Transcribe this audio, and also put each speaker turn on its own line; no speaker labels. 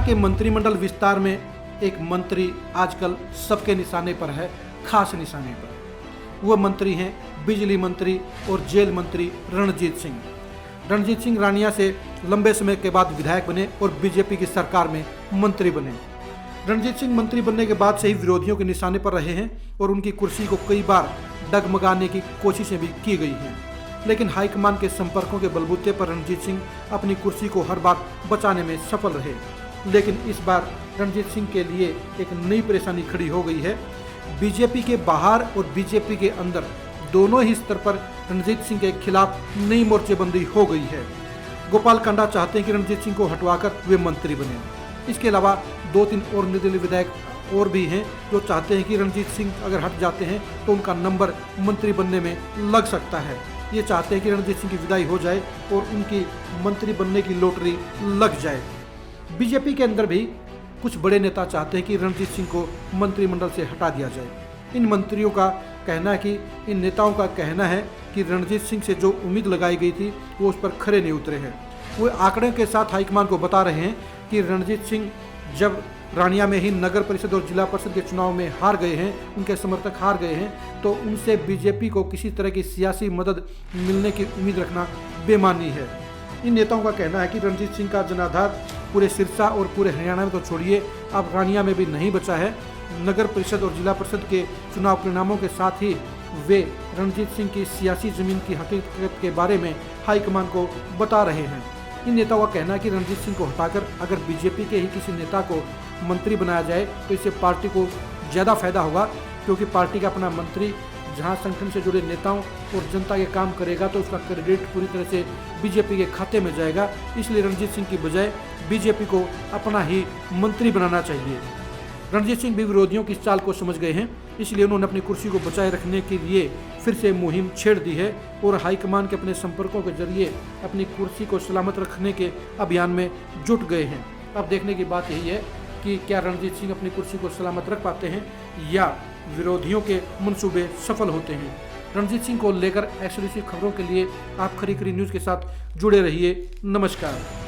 के मंत्रिमंडल विस्तार में एक मंत्री आजकल सबके निशाने पर है, खास निशाने पर। वह मंत्री हैं बिजली मंत्री और जेल मंत्री रणजीत सिंह। रणजीत सिंह रानिया से लंबे समय के बाद विधायक बने और बीजेपी की सरकार में मंत्री बने। रणजीत सिंह मंत्री बनने के बाद से ही विरोधियों के निशाने पर रहे हैं और उनकी कुर्सी को कई बार डगमगाने की कोशिशें भी की गई हैं, लेकिन हाईकमान के संपर्कों के बलबूते पर रणजीत सिंह अपनी कुर्सी को हर बार बचाने में सफल रहे। लेकिन इस बार रणजीत सिंह के लिए एक नई परेशानी खड़ी हो गई है। बीजेपी के बाहर और बीजेपी के अंदर दोनों ही स्तर पर रणजीत सिंह के खिलाफ नई मोर्चेबंदी हो गई है। गोपाल कांडा चाहते हैं कि रणजीत सिंह को हटवाकर वे मंत्री बने। इसके अलावा 2-3 और निर्दलीय विधायक और भी हैं जो चाहते हैं कि रणजीत सिंह अगर हट जाते हैं तो उनका नंबर मंत्री बनने में लग सकता है। ये चाहते हैं कि रणजीत सिंह की विदाई हो जाए और उनकी मंत्री बनने की लॉटरी लग जाए। बीजेपी के अंदर भी कुछ बड़े नेता चाहते हैं कि रणजीत सिंह को मंत्रिमंडल से हटा दिया जाए। इन मंत्रियों का कहना है कि इन नेताओं का कहना है कि रणजीत सिंह से जो उम्मीद लगाई गई थी वो उस पर खरे नहीं उतरे हैं। वो आंकड़े के साथ हाईकमान को बता रहे हैं कि रणजीत सिंह जब रानिया में ही नगर परिषद और जिला परिषद के चुनाव में हार गए हैं, उनके समर्थक हार गए हैं, तो उनसे बीजेपी को किसी तरह की सियासी मदद मिलने की उम्मीद रखना बेमानी है। इन नेताओं का कहना है कि रणजीत सिंह का जनाधार पूरे सिरसा और पूरे हरियाणा में तो छोड़िए, अब रानिया में भी नहीं बचा है। नगर परिषद और जिला परिषद के चुनाव परिणामों के साथ ही वे रणजीत सिंह की सियासी जमीन की हकीकत के बारे में हाईकमान को बता रहे हैं। इन नेताओं का कहना है कि रणजीत सिंह को हटाकर अगर बीजेपी के ही किसी नेता को मंत्री बनाया जाए तो इससे पार्टी को ज़्यादा फायदा होगा, क्योंकि पार्टी का अपना मंत्री जहां संगठन से जुड़े नेताओं और जनता के काम करेगा तो उसका क्रेडिट पूरी तरह से बीजेपी के खाते में जाएगा। इसलिए रणजीत सिंह की बजाय बीजेपी को अपना ही मंत्री बनाना चाहिए। रणजीत सिंह भी विरोधियों की चाल को समझ गए हैं, इसलिए उन्होंने अपनी कुर्सी को बचाए रखने के लिए फिर से मुहिम छेड़ दी है और हाईकमान के अपने संपर्कों के जरिए अपनी कुर्सी को सलामत रखने के अभियान में जुट गए हैं। अब देखने की बात यही है कि क्या रणजीत सिंह अपनी कुर्सी को सलामत रख पाते हैं या विरोधियों के मंसूबे सफल होते हैं। रणजीत सिंह को लेकर एक्सक्लूसिव खबरों के लिए आप खरी खरी न्यूज़ के साथ जुड़े रहिए। नमस्कार।